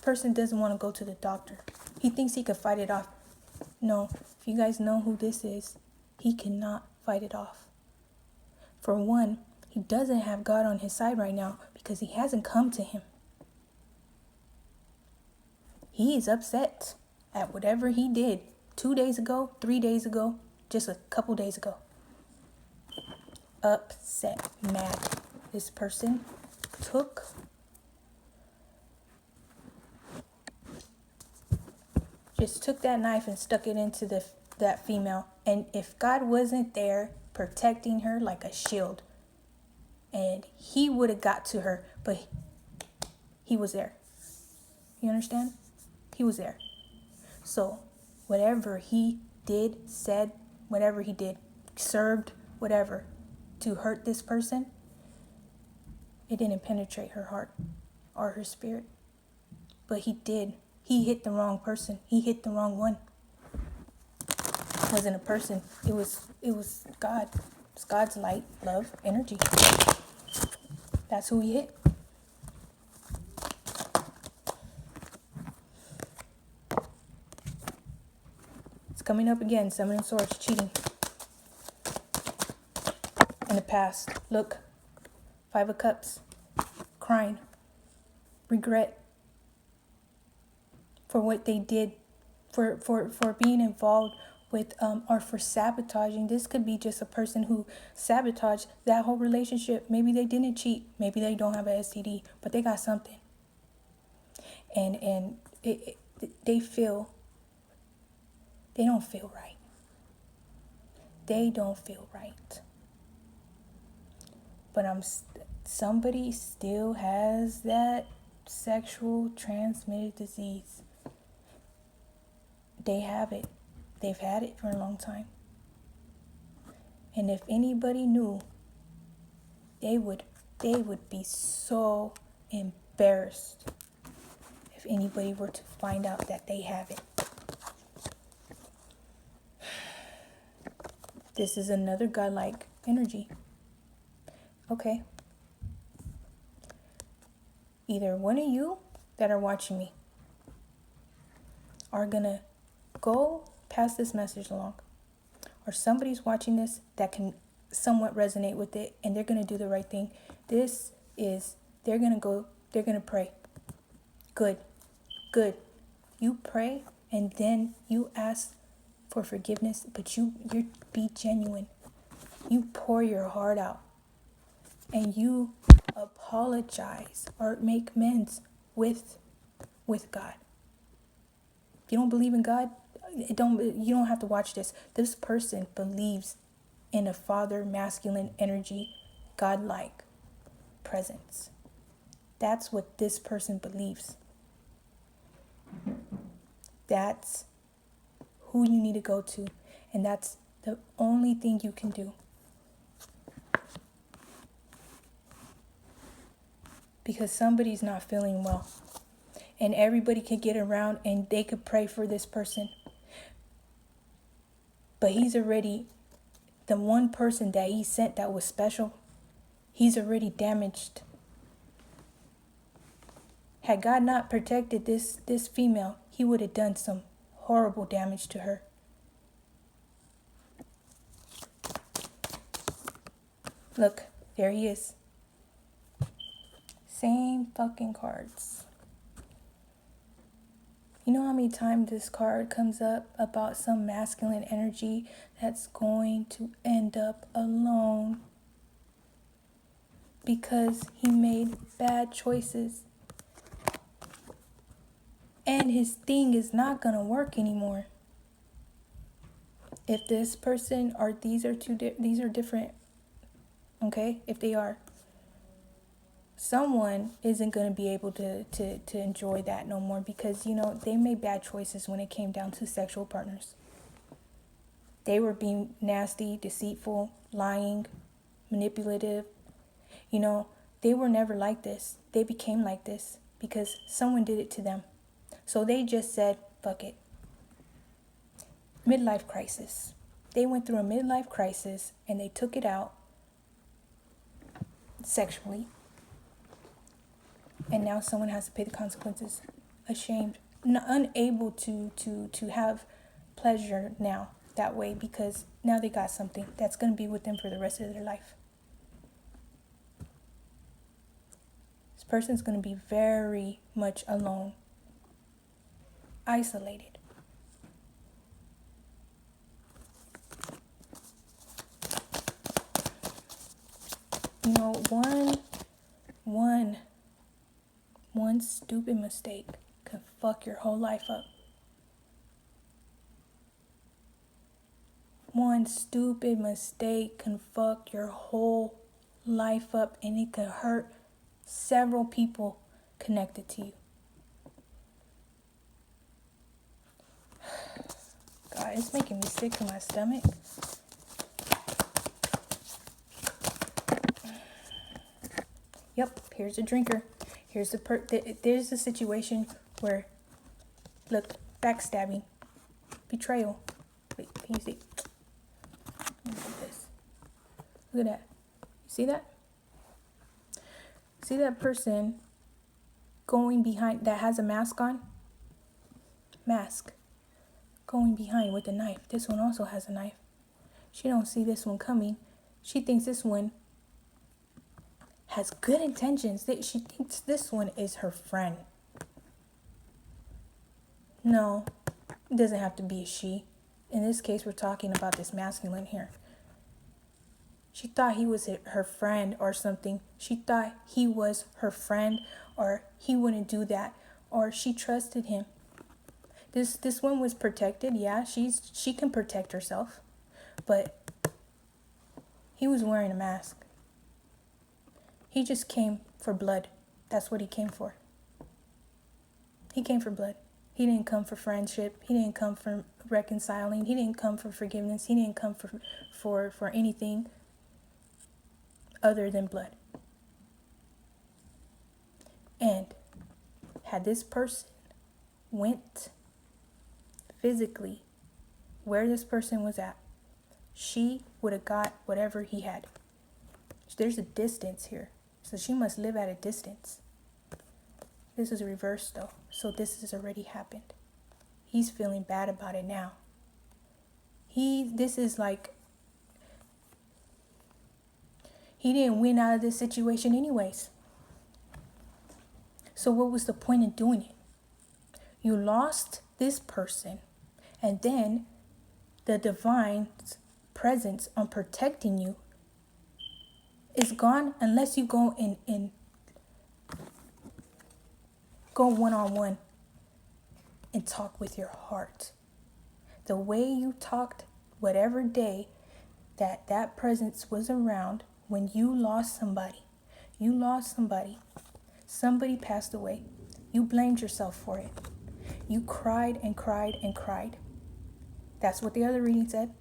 person doesn't want to go to the doctor. He thinks he could fight it off. No, if you guys know who this is, he cannot fight it off. For one, he doesn't have God on his side right now because he hasn't come to him. He is upset at whatever he did 2 days ago, 3 days ago, just a couple days ago. Upset, mad. This person took that knife and stuck it into that female. And if God wasn't there protecting her like a shield, and he would have got to her, but he was there. You understand? He was there. So whatever he did, said, whatever he did, served, whatever, to hurt this person, it didn't penetrate her heart or her spirit. But he did. He hit the wrong person. He hit the wrong one. It wasn't a person. It was God. It's God's light, love, energy. That's who he hit. It's coming up again. Seven of Swords, cheating. In the past. Look. 5 of Cups. Crying. Regret. For what they did. For being involved with or for sabotaging. This could be just a person who sabotaged that whole relationship. Maybe they didn't cheat. Maybe they don't have a STD, but they got something. And they don't feel right. They don't feel right. But somebody still has that sexual transmitted disease. They have it. They've had it for a long time. And if anybody knew, they would be so embarrassed if anybody were to find out that they have it. This is another godlike energy. Okay. Either one of you that are watching me are going to go pass this message along, or somebody's watching this that can somewhat resonate with it, and they're going to do the right thing. They're going to pray. Good. You pray, and then you ask for forgiveness, but you be genuine. You pour your heart out, and you apologize or make amends with God. If you don't believe in God, you don't have to watch this. This person believes in a father, masculine energy, godlike presence. That's what this person believes. That's who you need to go to, and that's the only thing you can do. Because somebody's not feeling well, and everybody could get around and they could pray for this person. But he's already, the one person that he sent that was special, he's already damaged. Had God not protected this female, he would have done some horrible damage to her. Look, there he is. Same fucking cards. You know how many times this card comes up about some masculine energy that's going to end up alone because he made bad choices, and his thing is not gonna work anymore. If this person or these are different, okay? If they are, someone isn't going to be able to enjoy that no more, because, they made bad choices when it came down to sexual partners. They were being nasty, deceitful, lying, manipulative. They were never like this. They became like this because someone did it to them. So they just said, fuck it. Midlife crisis. They went through a midlife crisis and they took it out sexually. And now someone has to pay the consequences. ashamed, unable to have pleasure now that way, because now they got something that's going to be with them for the rest of their life. This person's going to be very much alone, isolated. You know, one stupid mistake can fuck your whole life up. One stupid mistake can fuck your whole life up, and it could hurt several people connected to you. God, it's making me sick to my stomach. Yep, here's a drinker. Here's there's the situation where, look, backstabbing, betrayal. Wait, can you see? Look at this. Look at that. You see that? See that person going behind that has a mask on? Mask. Going behind with a knife. This one also has a knife. She don't see this one coming. She thinks this one has good intentions. She thinks this one is her friend. No, it doesn't have to be a she. In this case, we're talking about this masculine here. She thought he was her friend or something. She thought he was her friend, or he wouldn't do that, or she trusted him. This one was protected. Yeah, she can protect herself, but he was wearing a mask. He just came for blood. That's what he came for. He came for blood. He didn't come for friendship. He didn't come for reconciling. He didn't come for forgiveness. He didn't come for anything other than blood. And had this person went physically where this person was at, she would have got whatever he had. There's a distance here. So she must live at a distance. This is reversed though. So this has already happened. He's feeling bad about it now. This is like, he didn't win out of this situation anyways. So what was the point in doing it? You lost this person, and then the divine's presence on protecting you is gone unless you go go one-on-one and talk with your heart. The way you talked whatever day that presence was around when you lost somebody. Somebody passed away. You blamed yourself for it. You cried and cried and cried. That's what the other reading said.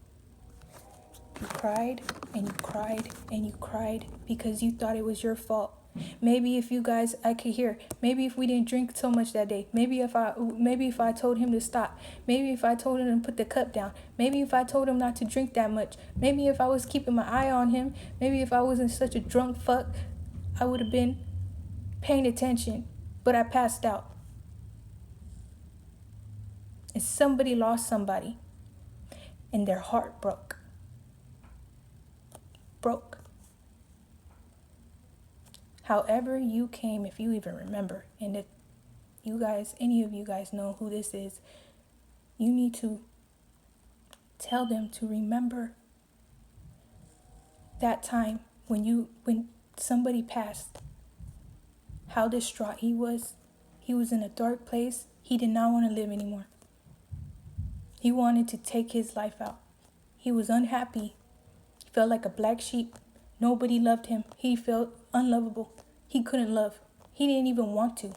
You cried and you cried and you cried because you thought it was your fault. Maybe if you guys, I could hear, maybe if we didn't drink so much that day, maybe if I told him to stop, maybe if I told him to put the cup down, maybe if I told him not to drink that much, maybe if I was keeping my eye on him, maybe if I wasn't such a drunk fuck, I would have been paying attention, but I passed out. And somebody lost somebody, and their heart broke. However you came, if you even remember, and if you guys, any of you guys know who this is, you need to tell them to remember that time when somebody passed, how distraught he was. He was in a dark place. He did not want to live anymore. He wanted to take his life out. He was unhappy. He felt like a black sheep. Nobody loved him. He felt unlovable. He couldn't love. He didn't even want to.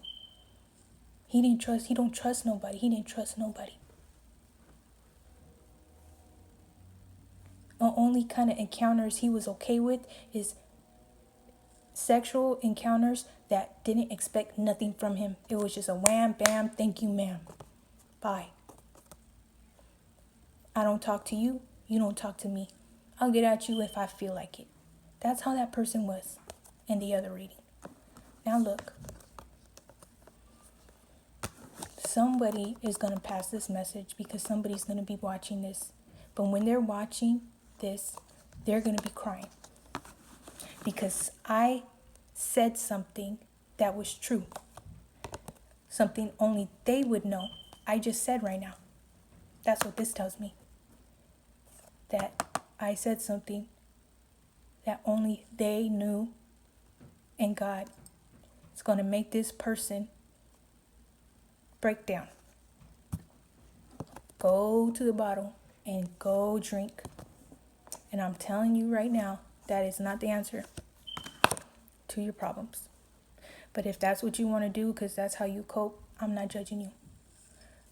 He don't trust nobody. He didn't trust nobody. The only kind of encounters he was okay with is sexual encounters that didn't expect nothing from him. It was just a wham, bam, thank you, ma'am. Bye. I don't talk to you. You don't talk to me. I'll get at you if I feel like it. That's how that person was in the other reading. Now look. somebody is going to pass this message because somebody's going to be watching this. But when they're watching this, they're going to be crying. Because I said something that was true. Something only they would know. I just said right now. That's what this tells me. That I said something that only they knew, and God is going to make this person break down. Go to the bottle and go drink. And I'm telling you right now, that is not the answer to your problems. But if that's what you want to do, because that's how you cope, I'm not judging you.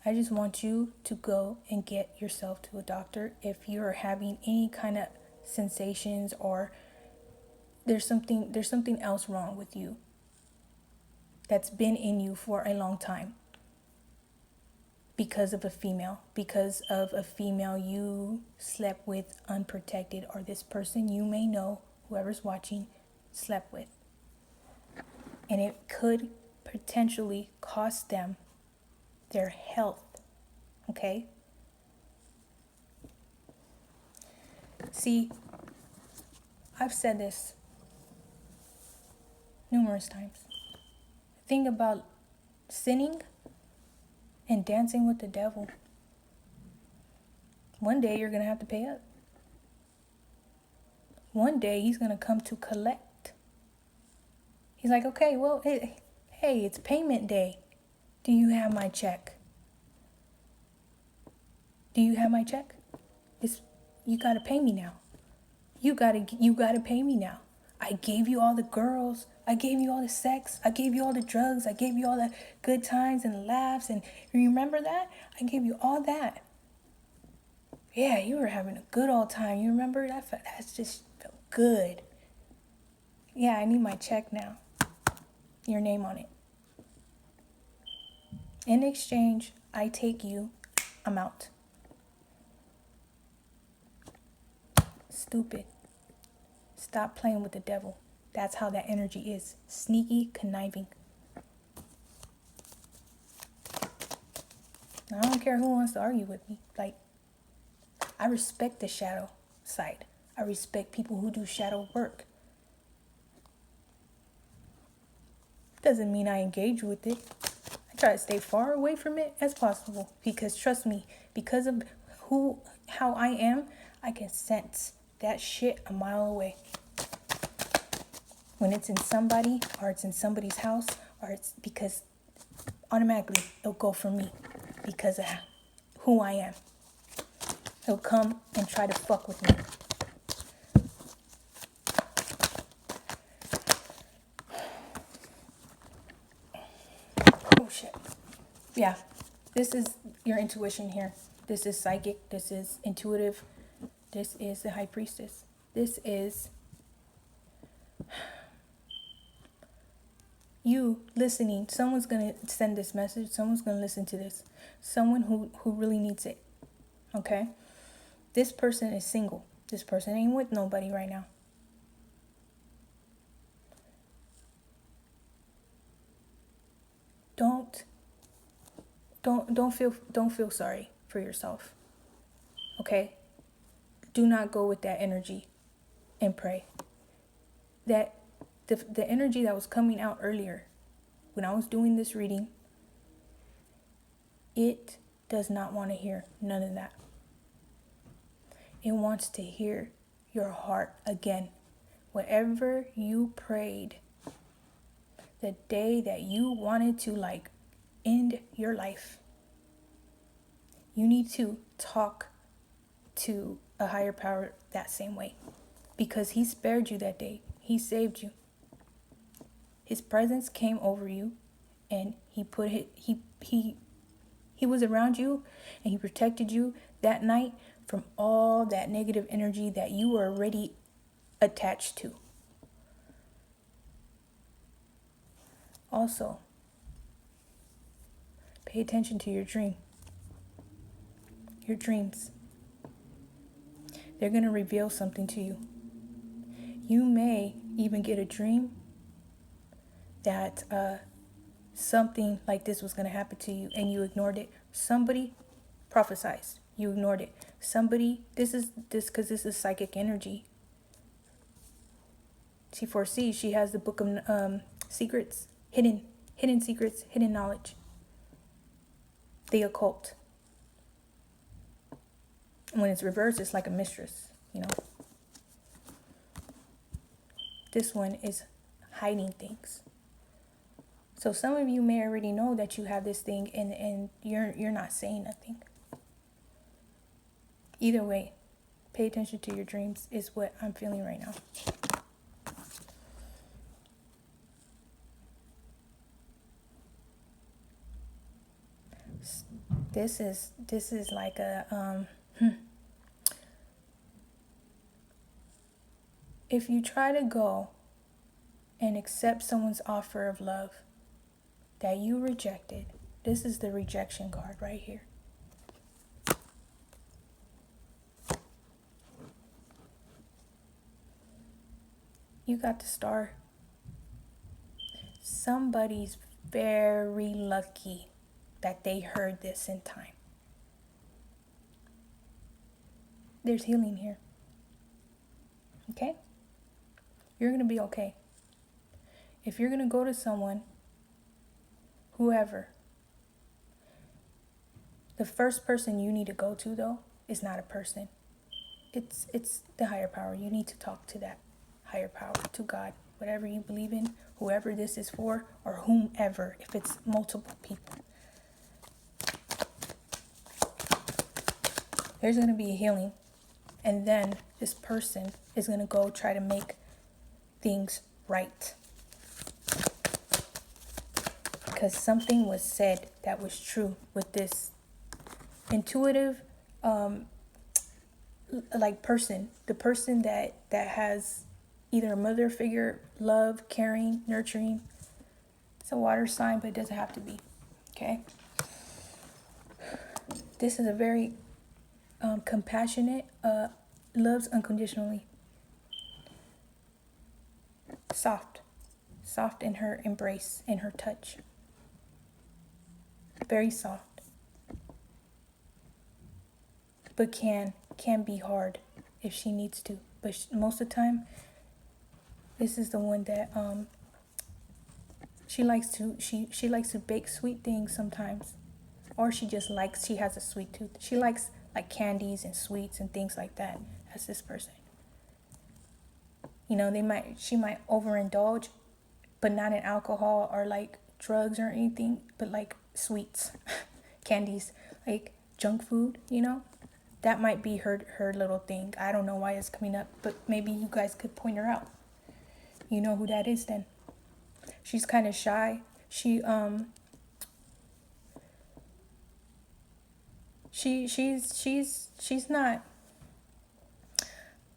I just want you to go and get yourself to a doctor if you're having any kind of sensations or there's something else wrong with you that's been in you for a long time because of a female you slept with unprotected, or this person you may know, whoever's watching, slept with. And it could potentially cost them their health, okay? See, I've said this numerous times. The thing about sinning and dancing with the devil, one day you're going to have to pay up. One day he's going to come to collect. He's like, okay, well, hey, it's payment day. Do you have my check? Do you have my check? You got to pay me now. You got to pay me now. I gave you all the girls. I gave you all the sex. I gave you all the drugs. I gave you all the good times and laughs. And you remember that? I gave you all that. Yeah, you were having a good old time. You remember that? That's just felt good. Yeah, I need my check now. Your name on it. In exchange, I take you. I'm out. Stupid. Stop playing with the devil. That's how that energy is. Sneaky, conniving. I don't care who wants to argue with me. Like, I respect the shadow side. I respect people who do shadow work. Doesn't mean I engage with it. I try to stay far away from it as possible. Because trust me, because of how I am, I can sense that shit a mile away. When it's in somebody, or it's in somebody's house, or it's because automatically it'll go for me because of who I am. He'll come and try to fuck with me. Oh shit. Yeah, this is your intuition here. This is psychic. This is intuitive. This is the High Priestess. This is you listening. Someone's going to send this message. Someone's going to listen to this. Someone who really needs it. Okay? This person is single. This person ain't with nobody right now. Don't feel sorry for yourself. Okay? Do not go with that energy and pray. That the energy that was coming out earlier when I was doing this reading, it does not want to hear none of that. It wants to hear your heart again. Whatever you prayed the day that you wanted to end your life, you need to talk to a higher power that same way, because he spared you that day. He saved you. His presence came over you, and he was around you, and he protected you that night from all that negative energy that you were already attached to. Also, pay attention to your dream. Your dreams. They're going to reveal something to you. You may even get a dream that something like this was going to happen to you and you ignored it. Somebody prophesied, you ignored it. Somebody, this because this is psychic energy. She foresees, she has the book of secrets, hidden secrets, hidden knowledge, the occult. When it's reversed, it's like a mistress, you know. This one is hiding things. So some of you may already know that you have this thing and you're not saying nothing. Either way, pay attention to your dreams is what I'm feeling right now. This is like a if you try to go and accept someone's offer of love that you rejected, this is the rejection card right here. You got the star. Somebody's very lucky that they heard this in time. There's healing here. Okay? You're going to be okay. If you're going to go to someone, whoever, the first person you need to go to, though, is not a person. It's the higher power. You need to talk to that higher power, to God, whatever you believe in, whoever this is for, or whomever, if it's multiple people. There's going to be a healing. And then this person is going to go try to make things right. Because something was said that was true with this intuitive, like person. The person that has either a mother figure, love, caring, nurturing. It's a water sign, but it doesn't have to be. Okay? This is a very compassionate, loves unconditionally. Soft in her embrace, in her touch. Very soft. But can be hard if she needs to. But most of the time, this is the one that she likes to bake sweet things sometimes. Or she has a sweet tooth. She likes like candies and sweets and things like that. That's this person. You know, she might overindulge, but not in alcohol or like drugs or anything, but like sweets, candies, like junk food, you know? That might be her little thing. I don't know why it's coming up, but maybe you guys could point her out. You know who that is then. She's kind of shy. She's not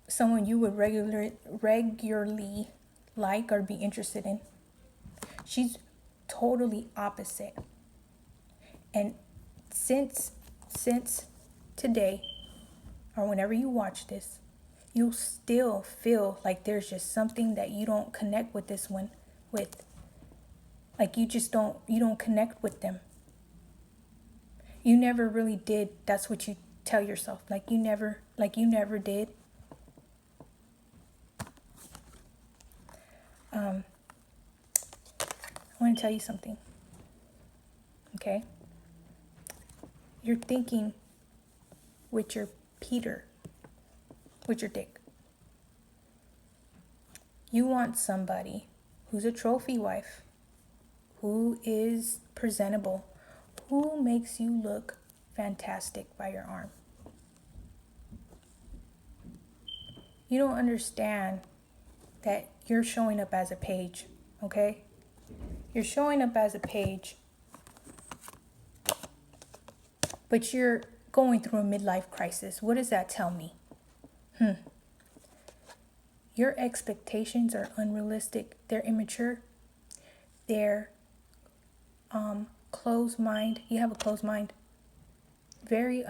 someone you would regularly like or be interested in. She's totally opposite. And since today, or whenever you watch this, you'll still feel like there's just something that you don't connect with this one with. Like you don't connect with them. You never really did. That's what you tell yourself. Like you never did. I want to tell you something. Okay? You're thinking with your Peter, with your dick. You want somebody who's a trophy wife, who is presentable, who makes you look fantastic by your arm. You don't understand that you're showing up as a page, okay? You're showing up as a page, but you're going through a midlife crisis. What does that tell me? Your expectations are unrealistic. They're immature. They're closed mind. You have a closed mind. Very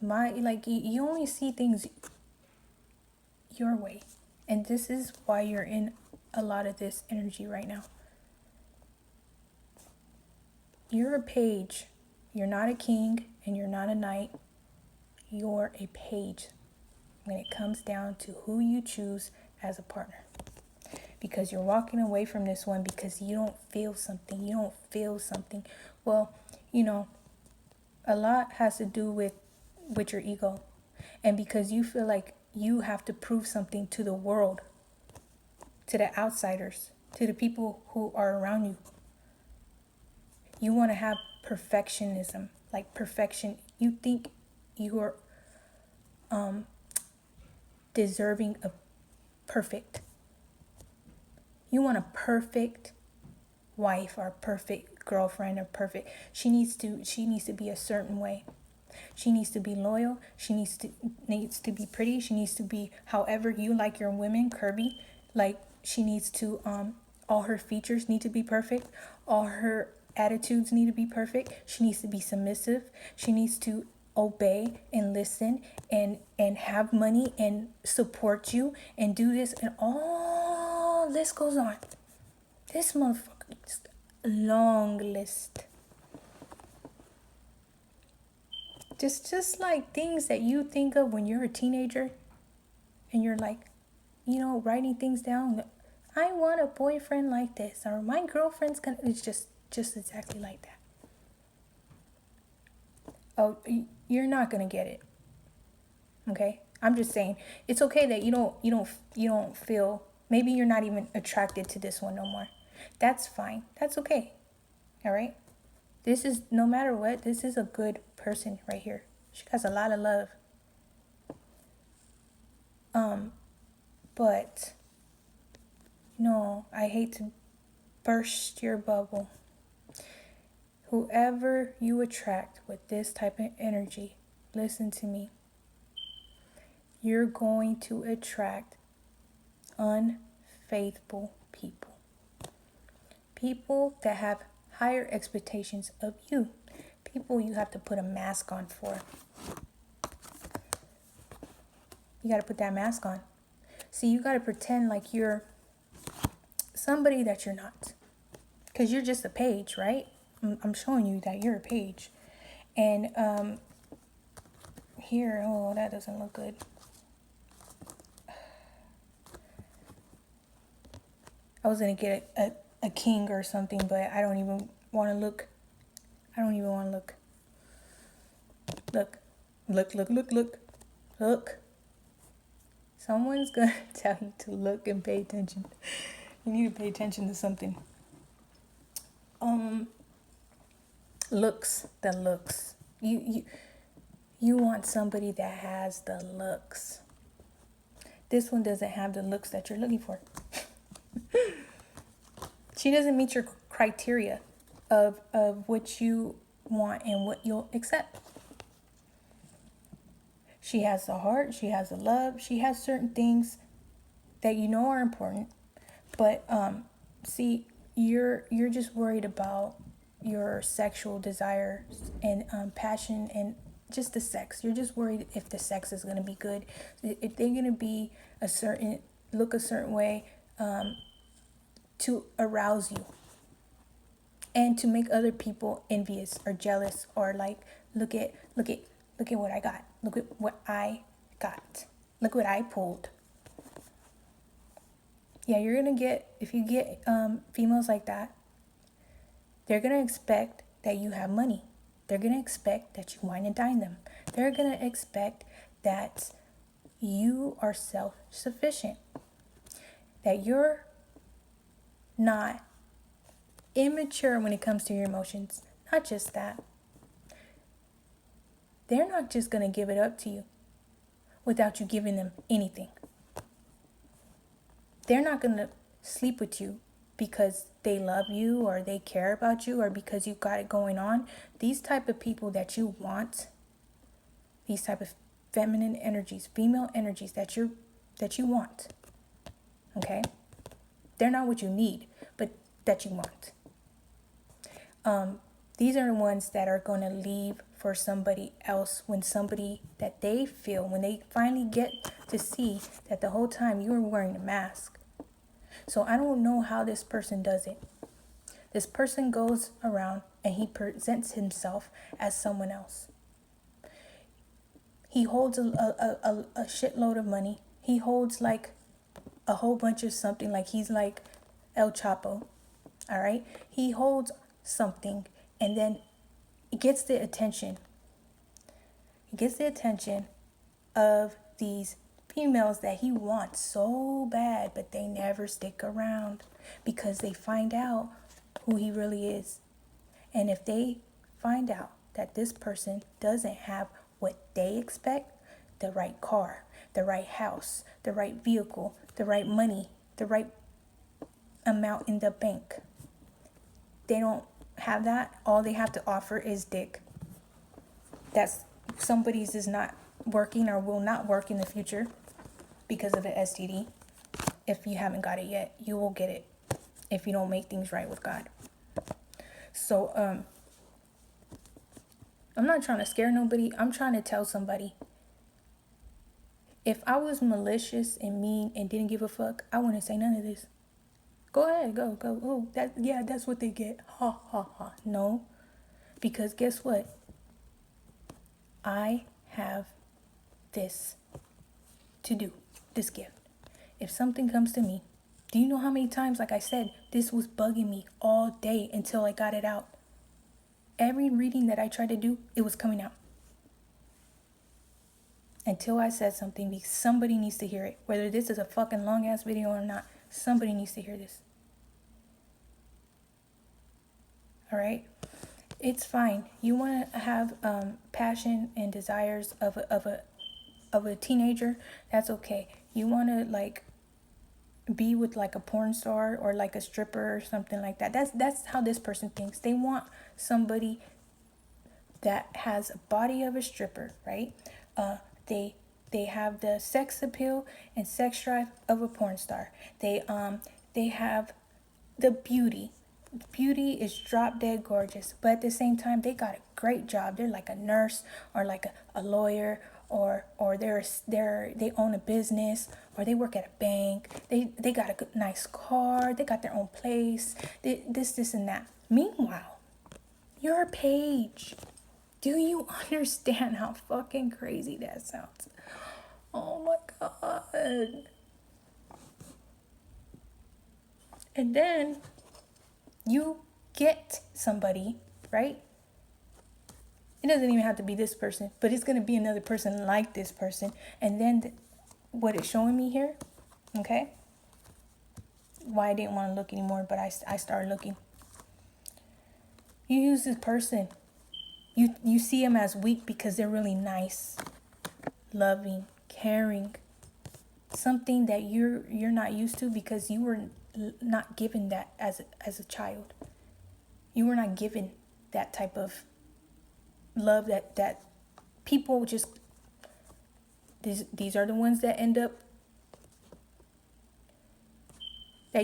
you only see things your way. And this is why you're in a lot of this energy right now. You're a page. You're not a king and you're not a knight. You're a page when it comes down to who you choose as a partner. Because you're walking away from this one because you don't feel something. You don't feel something. Well, you know, a lot has to do with your ego. And because you feel like you have to prove something to the world, to the outsiders, to the people who are around you. You want to have perfectionism, like perfection. You think you are deserving of perfect. You want a perfect wife or perfect girlfriend or perfect. She needs to be a certain way. She needs to be loyal. She needs to be pretty. She needs to be however you like your women, curvy. Like she needs to all her features need to be perfect. All her attitudes need to be perfect. She needs to be submissive. She needs to obey and listen and have money and support you and do this, and all this goes on. This motherfucker is a long list. Just like things that you think of when you're a teenager and you're like, you know, writing things down. I want a boyfriend like this, or my girlfriend's gonna. It's just exactly like that. Oh, you're not gonna get it. Okay, I'm just saying it's okay that you don't feel. Maybe you're not even attracted to this one no more. That's fine. That's okay. All right. This is, no matter what, this is a good person right here. She has a lot of love. But no, I hate to burst your bubble. Whoever you attract with this type of energy, listen to me. You're going to attract unfaithful people. People that have higher expectations of you. People you have to put a mask on for. You got to put that mask on. See, you got to pretend like you're somebody that you're not. Because you're just a page, right? I'm showing you that you're a page. And here, oh, that doesn't look good. I was going to get a king or something, but I don't even want to look. I don't even want to look. Look. Someone's going to tell you to look and pay attention. You need to pay attention to something. Looks. You want somebody that has the looks. This one doesn't have the looks that you're looking for. She doesn't meet your criteria of what you want and what you'll accept. She has the heart, she has the love, she has certain things that you know are important. But see, you're just worried about your sexual desires and passion and just the sex. You're just worried if the sex is going to be good, if they're going to be a certain way to arouse you and to make other people envious or jealous, or like, look at what I got. Look at what I got. Look what I pulled. Yeah, you're going to get, if you get females like that, they're going to expect that you have money. They're going to expect that you wine and dine them. They're going to expect that you are self-sufficient. That you're not immature when it comes to your emotions. Not just that. They're not just going to give it up to you without you giving them anything. They're not going to sleep with you because they love you or they care about you or because you've got it going on. These type of people that you want, these type of feminine energies, female energies that you want, okay? They're not what you need, but that you want. These are the ones that are going to leave for somebody else when somebody that they feel, when they finally get to see that the whole time you were wearing a mask. So I don't know how this person does it. This person goes around and he presents himself as someone else. He holds a shitload of money. He holds like a whole bunch of something, like he's like El Chapo. All right. He holds something and then it gets the attention. He gets the attention of these females that he wants so bad, but they never stick around because they find out who he really is. And if they find out that this person doesn't have what they expect, the right car, the right house, the right vehicle, the right money, the right amount in the bank, they don't have that, all they have to offer is dick. That's somebody's is not working or will not work in the future because of an STD. If you haven't got it yet, you will get it if you don't make things right with God. So I'm not trying to scare nobody. I'm trying to tell somebody, if I was malicious and mean and didn't give a fuck, I wouldn't say none of this. Go ahead, go. Oh, that's what they get. Ha ha ha. No, because guess what? I have this to do, this gift. If something comes to me, do you know how many times, like I said, this was bugging me all day until I got it out? Every reading that I tried to do, it was coming out. Until I said something, because somebody needs to hear it. Whether this is a fucking long ass video or not, somebody needs to hear this. All right? It's fine. You want to have passion and desires of a teenager, that's okay. You want to like be with like a porn star or like a stripper or something like that. That's how this person thinks. They want somebody that has a body of a stripper, right? They have the sex appeal and sex drive of a porn star. They have the beauty. Beauty is drop dead gorgeous, but at the same time they got a great job. They're like a nurse or like a lawyer or they own a business or they work at a bank. They got a good, nice car. They got their own place. This and that. Meanwhile, you're a page. Do you understand how fucking crazy that sounds? Oh my God. And then you get somebody, right? It doesn't even have to be this person, but it's going to be another person like this person. And then what it's showing me here, okay? Why I didn't want to look anymore, but I started looking. You use this person. You see them as weak because they're really nice, loving, caring. Something that you're not used to because you were not given that as a child. You were not given that type of love that people just these are the ones that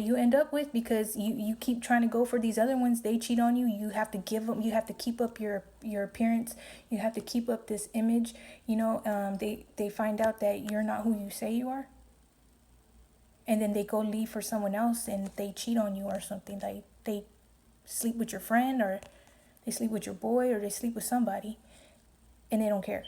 you end up with because you keep trying to go for these other ones. They cheat on you. You have to give them. You have to keep up your appearance. You have to keep up this image. You know, they find out that you're not who you say you are, and then they go leave for someone else and they cheat on you or something. Like they sleep with your friend or they sleep with your boy or they sleep with somebody, and they don't care.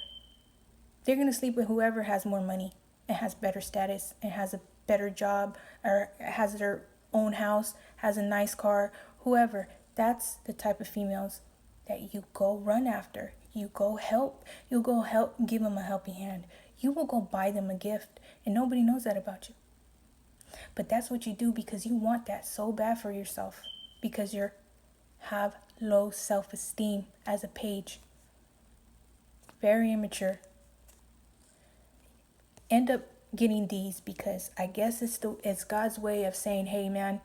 They're gonna sleep with whoever has more money and has better status and has a better job or has their own house, has a nice car, whoever. That's the type of females that you go run after. You go help. You go help, give them a helping hand. You will go buy them a gift, and nobody knows that about you. But that's what you do because you want that so bad for yourself, because you have low self-esteem as a page. Very immature. End up getting these because I guess it's God's way of saying, hey man,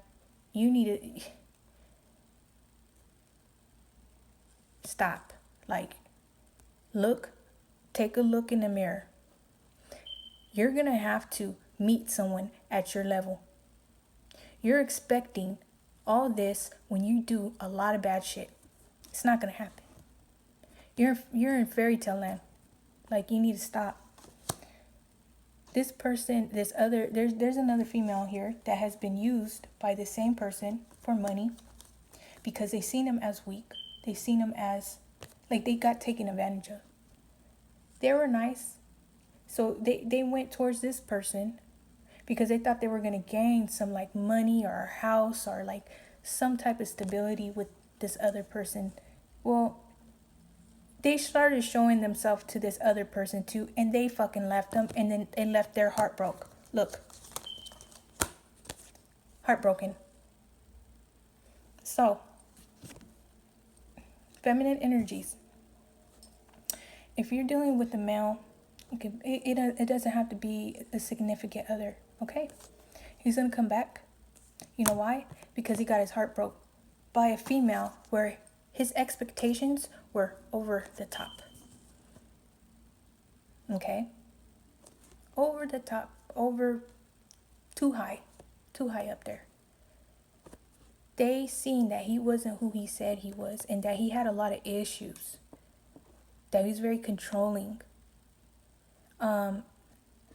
you need to stop. Like, take a look in the mirror. You're gonna have to meet someone at your level. You're expecting all this when you do a lot of bad shit. It's not gonna happen. You're in fairy tale land. Like, you need to stop. This person, there's another female here that has been used by the same person for money because they seen him as weak. They seen him as like they got taken advantage of. They were nice. So they went towards this person because they thought they were going to gain some like money or a house or like some type of stability with this other person. Well, they started showing themselves to this other person too, and they fucking left them, and then they left their heart broke. Look. Heartbroken. So, feminine energies. If you're dealing with a male, it doesn't have to be a significant other, okay? He's gonna come back. You know why? Because he got his heart broke by a female where his expectations were over the top. Okay? Over the top. Too high up there. They seen that he wasn't who he said he was and that he had a lot of issues. That he was very controlling.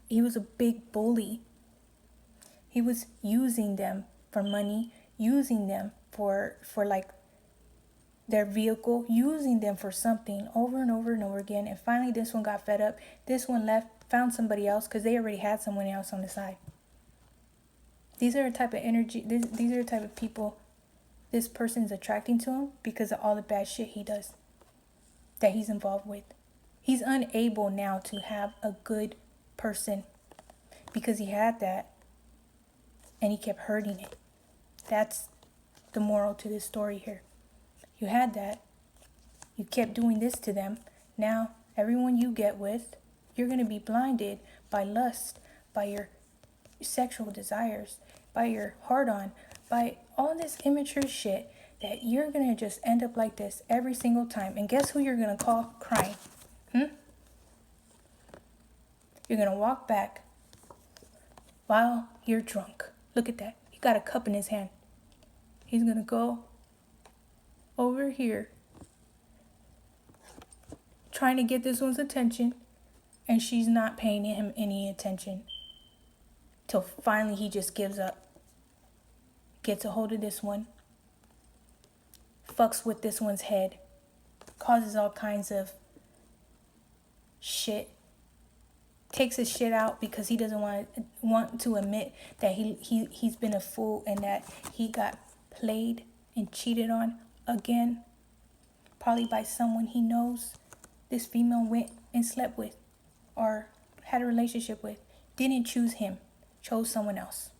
He was a big bully. He was using them for money, using them for like their vehicle, using them for something over and over and over again. And finally this one got fed up. This one left, found somebody else because they already had someone else on the side. These are the type of energy, these are the type of people this person's attracting to him because of all the bad shit he does, that he's involved with. He's unable now to have a good person because he had that and he kept hurting it. That's the moral to this story here. You had that. You kept doing this to them. Now, everyone you get with, you're going to be blinded by lust, by your sexual desires, by your heart-on, by all this immature shit that you're going to just end up like this every single time. And guess who you're going to call crying? You're going to walk back while you're drunk. Look at that. He got a cup in his hand. He's going to go over here trying to get this one's attention, and she's not paying him any attention till finally he just gives up, gets a hold of this one, fucks with this one's head, causes all kinds of shit, takes his shit out because he doesn't want to admit that he's been a fool and that he got played and cheated on again, probably by someone he knows this female went and slept with or had a relationship with. Didn't choose him, chose someone else.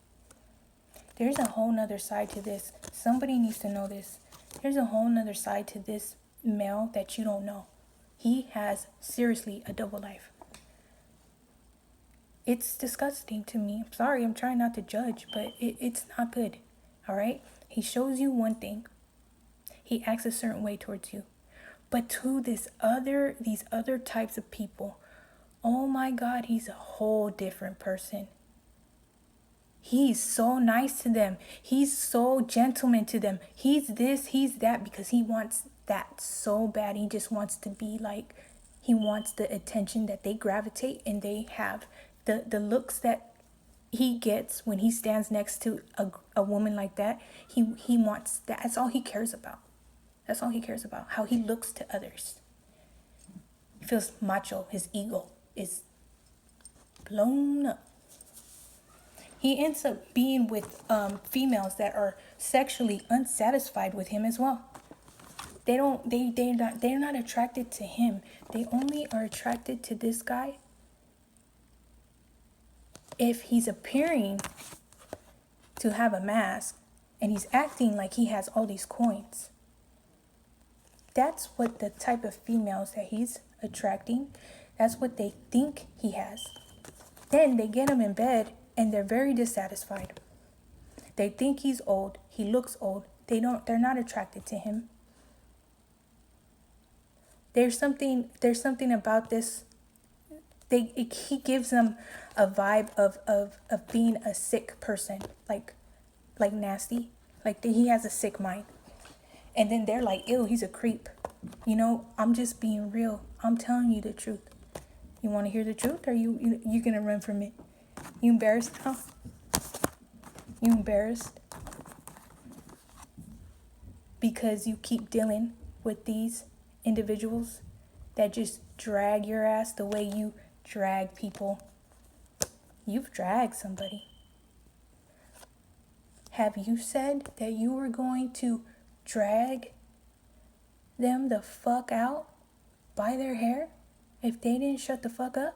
There's a whole nother side to this. Somebody needs to know this. There's a whole nother side to this male that you don't know. He has seriously a double life. It's disgusting to me. I'm sorry, I'm trying not to judge, but it's not good. All right? He shows you one thing. He acts a certain way towards you. But to these other types of people, oh my God, he's a whole different person. He's so nice to them. He's so gentleman to them. He's this, he's that, because he wants that so bad. He just wants to be like, he wants the attention that they gravitate and they have. The looks that he gets when he stands next to a woman like that, he wants that. That's all he cares about. That's all he cares about, how he looks to others. He feels macho. His ego is blown up. He ends up being with females that are sexually unsatisfied with him as well. They're not attracted to him. They only are attracted to this guy if he's appearing to have a mask and he's acting like he has all these coins. That's what the type of females that he's attracting, that's what they think he has. Then they get him in bed and they're very dissatisfied. They think he's old, he looks old. They're not attracted to him. There's something about this. He gives them a vibe of being a sick person, like nasty, like he has a sick mind. And then they're like, ew, he's a creep. You know, I'm just being real. I'm telling you the truth. You want to hear the truth, or you gonna run from it? You embarrassed now? You embarrassed because you keep dealing with these individuals that just drag your ass the way you drag people. You've dragged somebody. Have you said that you were going to drag them the fuck out by their hair if they didn't shut the fuck up?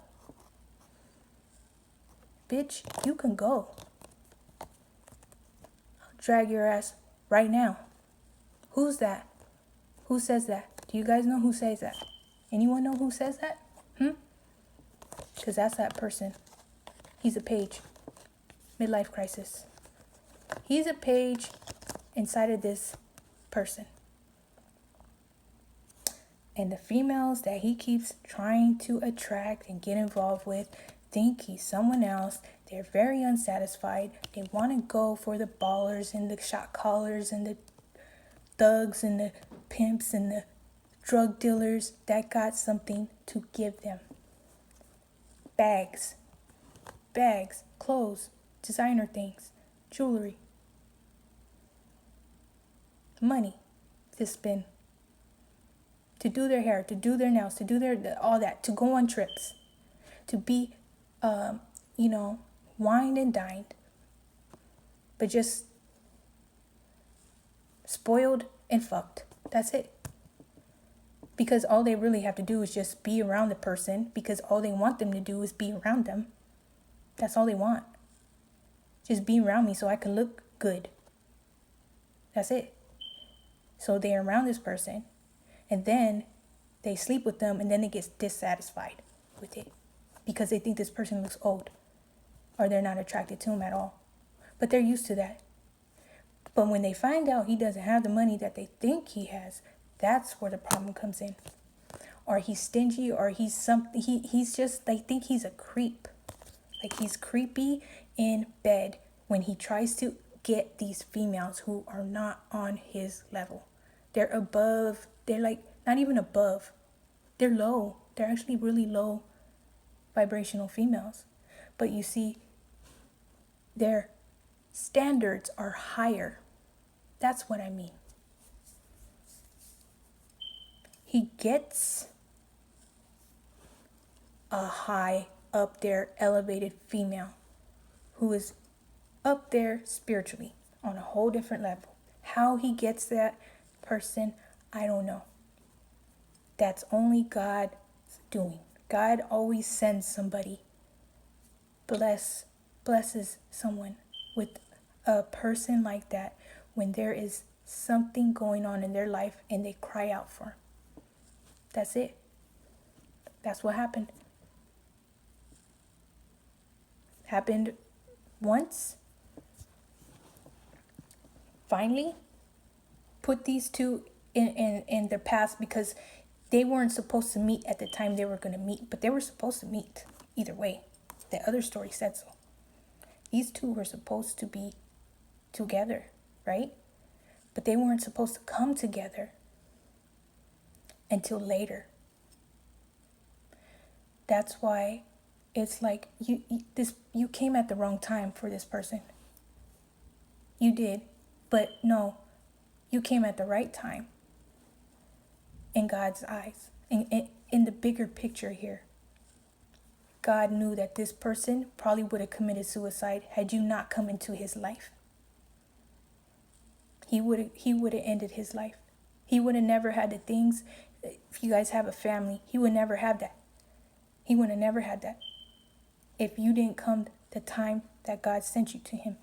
Bitch, you can go. I'll drag your ass right now. Who's that? Who says that? Do you guys know who says that? Anyone know who says that? Because that's that person. He's a page. Midlife crisis. He's a page inside of this person. And the females that he keeps trying to attract and get involved with think he's someone else. They're very unsatisfied. They want to go for the ballers and the shot callers and the thugs and the pimps and the drug dealers that got something to give them. Bags, clothes, designer things, jewelry, money to spend, to do their hair, to do their nails, to do all that, to go on trips, to be, wined and dined, but just spoiled and fucked. That's it. Because all they really have to do is just be around the person, because all they want them to do is be around them. That's all they want. Just be around me so I can look good. That's it. So they're around this person, and then they sleep with them, and then they get dissatisfied with it because they think this person looks old, or they're not attracted to him at all. But they're used to that. But when they find out he doesn't have the money that they think he has, that's where the problem comes in. Or he's stingy, or he's something. He's just, they think he's a creep. Like, he's creepy in bed when he tries to get these females who are not on his level. They're above. They're like not even above. They're low. They're actually really low vibrational females. But you see, their standards are higher. That's what I mean. He gets a high up there elevated female who is up there spiritually on a whole different level. How he gets that person, I don't know. That's only God's doing. God always sends somebody, blesses someone with a person like that when there is something going on in their life and they cry out for him. That's it. That's what happened. Happened once. Finally, put these two in their past, because they weren't supposed to meet at the time they were going to meet, but they were supposed to meet either way. The other story said so. These two were supposed to be together, right? But they weren't supposed to come together until later. That's why it's like you came at the wrong time for this person. You did, but no, you came at the right time in God's eyes. In the bigger picture here, God knew that this person probably would have committed suicide had you not come into his life. He would have ended his life. He would have never had the things. If you guys have a family, he would never have that. He would have never had that if you didn't come the time that God sent you to him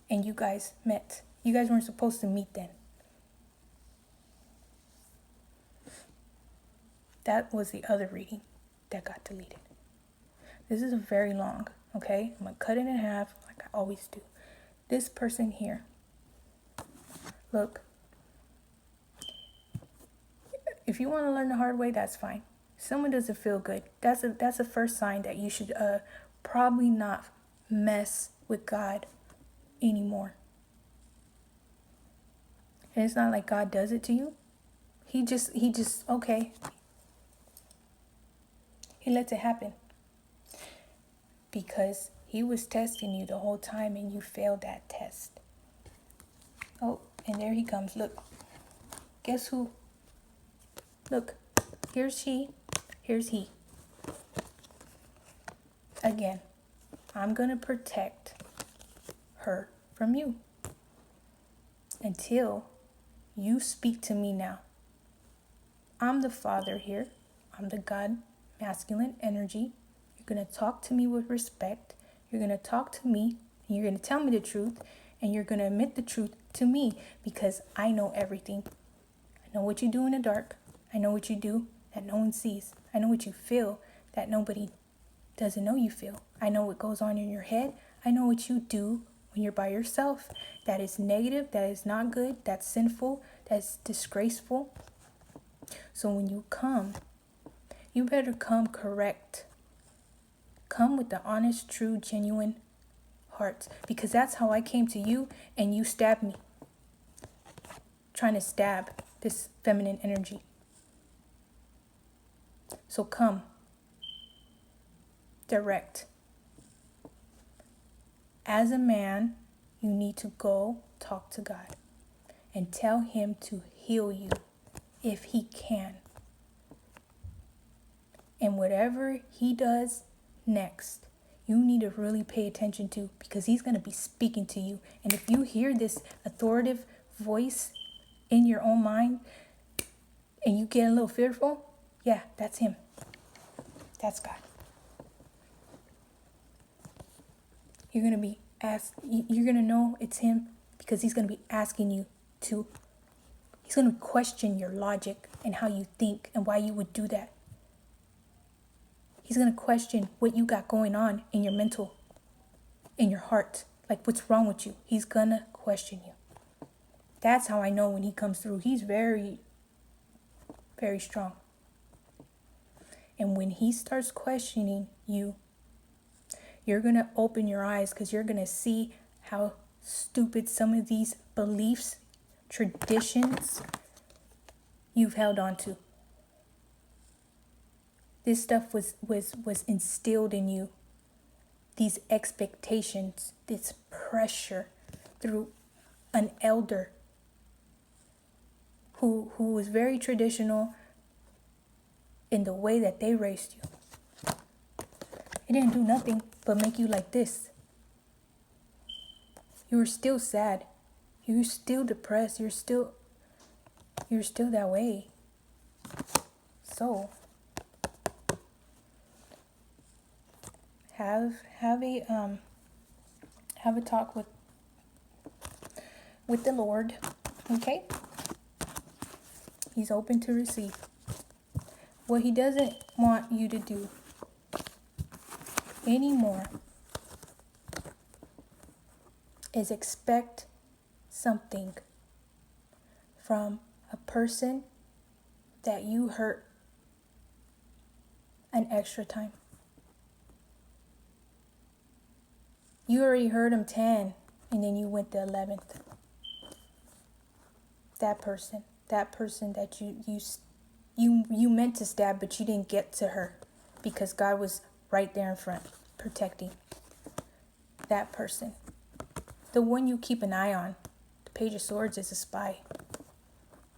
and you guys met. You guys weren't supposed to meet then. That was the other reading that got deleted. This is very long, okay? I'm going to cut it in half like I always do. This person here. Look. If you want to learn the hard way, that's fine. Someone doesn't feel good. That's a first sign that you should probably not mess with God anymore. And it's not like God does it to you. He just okay. He lets it happen. because he was testing you the whole time and you failed that test. Oh, and there he comes. Look. Guess who? Look. Here's she. Here's he. Again, I'm going to protect her from you until you speak to me now. I'm the Father here. I'm the God, masculine energy. You're going to talk to me with respect. You're going to talk to me, and you're going to tell me the truth, and you're going to admit the truth to me because I know everything. I know what you do in the dark. I know what you do that no one sees. I know what you feel that nobody doesn't know you feel. I know what goes on in your head. I know what you do when you're by yourself. That is negative, that is not good, that's sinful, that's disgraceful. So when you come, you better come correct. Come with the honest, true, genuine heart. Because that's how I came to you and you stabbed me. Trying to stab this feminine energy. So come. Direct. As a man, you need to go talk to God and tell him to heal you if he can. And whatever he does next, you need to really pay attention to because he's going to be speaking to you. And if you hear this authoritative voice in your own mind and you get a little fearful, yeah, that's him. That's God. You're going to be asked, you're going to know it's him because he's going to be asking you to, he's going to question your logic and how you think and why you would do that. He's going to question what you got going on in your mental, in your heart, like what's wrong with you. He's going to question you. That's how I know when he comes through. He's very, very strong. And when he starts questioning you, you're going to open your eyes because you're going to see how stupid some of these beliefs, traditions you've held on to. This stuff was instilled in you. These expectations, this pressure through an elder who was very traditional in the way that they raised you. It didn't do nothing but make you like this. You were still sad. You're still depressed. You're still that way. So have a talk with the Lord, okay? He's open to receive. What he doesn't want you to do anymore is expect something from a person that you hurt an extra time. You already hurt him 10 and then you went the 11th. That person that you meant to stab, but you didn't get to her because God was right there in front, protecting that person. The one you keep an eye on. The Page of Swords is a spy,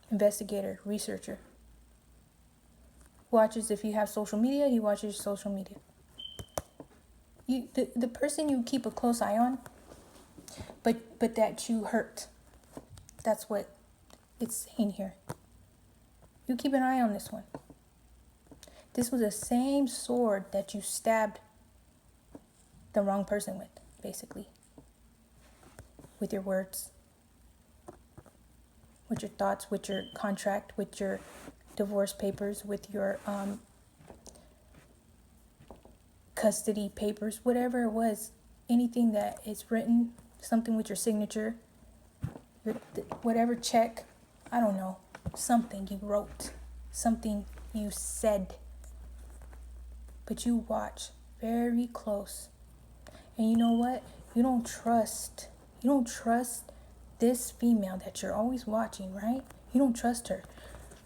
investigator, researcher. Watches if you have social media, he watches social media. The person you keep a close eye on, but that you hurt. That's what it's saying here. You keep an eye on this one. This was the same sword that you stabbed the wrong person with, basically. With your words. With your thoughts, with your contract, with your divorce papers, with your custody papers, whatever it was. Anything that is written, something with your signature, whatever check, I don't know. Something you wrote, something you said. But you watch very close. And you know what? You don't trust this female that you're always watching, right? You don't trust her.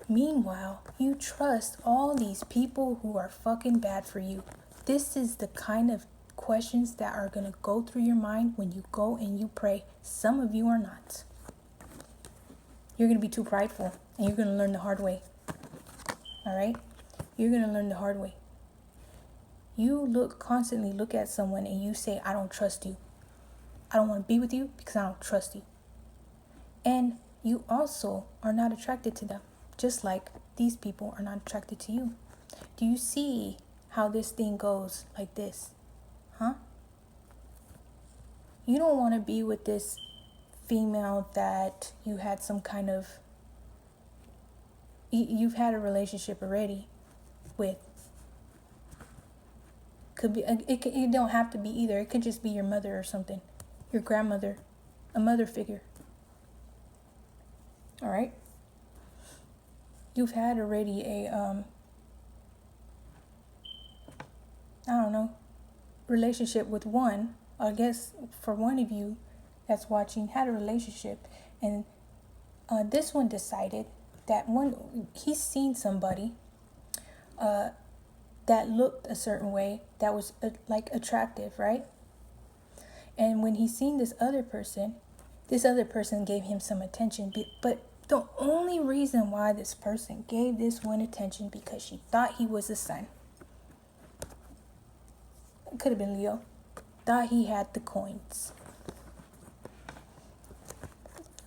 Meanwhile, you trust all these people who are fucking bad for you. This is the kind of questions that are going to go through your mind when you go and you pray. Some of you are not. You're going to be too prideful, and you're going to learn the hard way. All right? You're going to learn the hard way. You constantly look at someone and you say, I don't trust you. I don't want to be with you because I don't trust you. And you also are not attracted to them, just like these people are not attracted to you. Do you see how this thing goes like this? Huh? You don't want to be with this female that you had some kind of, you've had a relationship already with. Could be, it don't have to be either. It could just be your mother or something, your grandmother, a mother figure. All right. You've had already a I don't know, relationship with one. I guess for one of you that's watching, had a relationship, and this one decided that he's seen somebody that looked a certain way, that was like attractive, right? And when he seen this other person gave him some attention. But the only reason why this person gave this one attention because she thought he was a son. It could have been Leo. Thought he had the coins.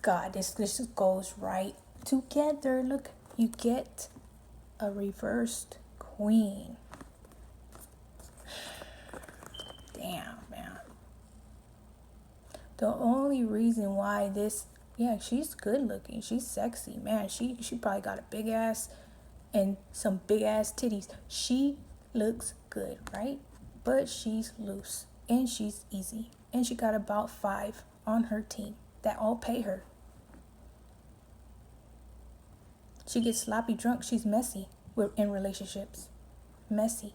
God, this goes right together. Look, you get a reversed queen. Damn, man. The only reason why this, yeah, she's good looking. She's sexy, man. She probably got a big ass and some big ass titties. She looks good, right? But she's loose and she's easy. And she got about 5 on her team that all pay her. She gets sloppy drunk. She's messy in relationships. Messy.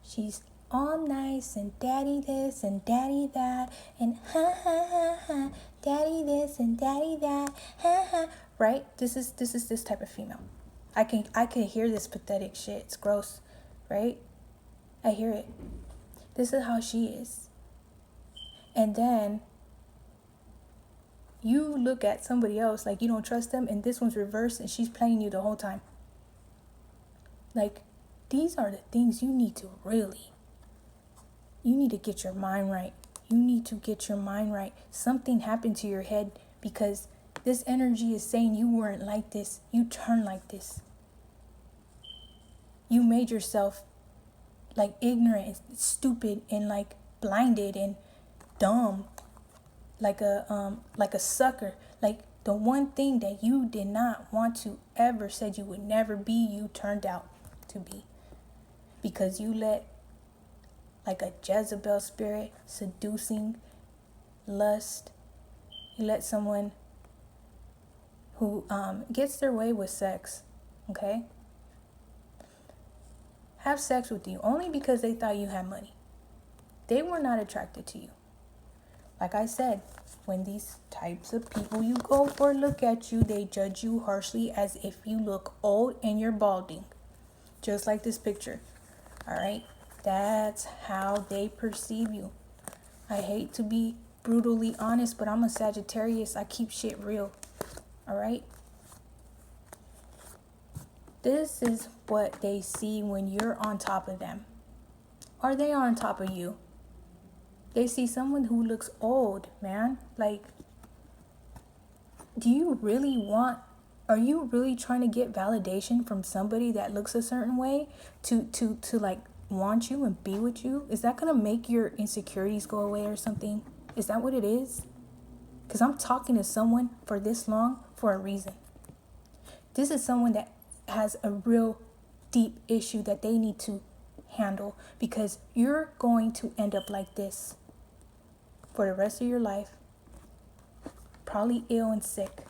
She's all nice and daddy this and daddy that and ha ha ha ha, daddy this and daddy that, ha ha. Right? This is this type of female. I can hear this pathetic shit. It's gross, right? I hear it. This is how she is. And then you look at somebody else like you don't trust them, and this one's reversed and she's playing you the whole time. Like, these are the things you need to get your mind right. You need to get your mind right. Something happened to your head because this energy is saying you weren't like this. You turned like this. You made yourself like ignorant and stupid and like blinded and dumb. Like a sucker. Like the one thing that you did not want to ever, said you would never be, you turned out to be. Because you let like a Jezebel spirit, seducing, lust. You let someone who gets their way with sex, okay, have sex with you only because they thought you had money. They were not attracted to you. Like I said, when these types of people you go for look at you, they judge you harshly as if you look old and you're balding. Just like this picture. All right? That's how they perceive you. I hate to be brutally honest, but I'm a Sagittarius. I keep shit real. All right? This is what they see when you're on top of them. Are they on top of you? They see someone who looks old, man. Like, are you really trying to get validation from somebody that looks a certain way to like want you and be with you? Is that going to make your insecurities go away or something? Is that what it is? Because I'm talking to someone for this long for a reason. This is someone that has a real deep issue that they need to handle, because you're going to end up like this for the rest of your life, probably ill and sick,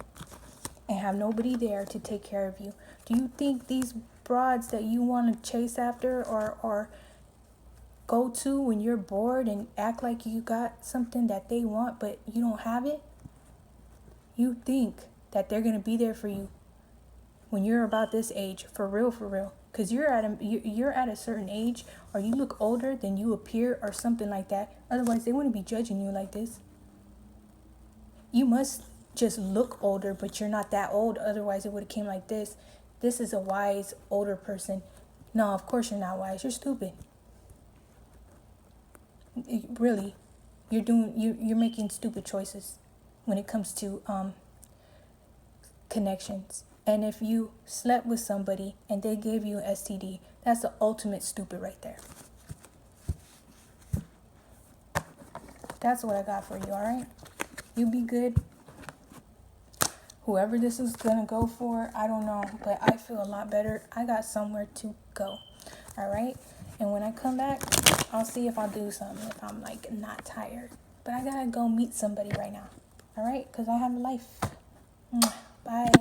and have nobody there to take care of you. Do you think these broads that you want to chase after or go to when you're bored and act like you got something that they want but you don't have it? You think that they're going to be there for you when you're about this age, for real, because because you're at a certain age, or you look older than you appear, or something like that. Otherwise, they wouldn't be judging you like this. You must just look older, but you're not that old. Otherwise, it would have came like this. This is a wise older person. No, of course you're not wise. You're stupid. Really, you're making stupid choices when it comes to connections. And if you slept with somebody and they gave you an STD, that's the ultimate stupid right there. That's what I got for you, all right? You be good. Whoever this is going to go for, I don't know, but I feel a lot better. I got somewhere to go, all right? And when I come back, I'll see if I'll do something, if I'm, like, not tired. But I got to go meet somebody right now, all right? Because I have a life. Bye.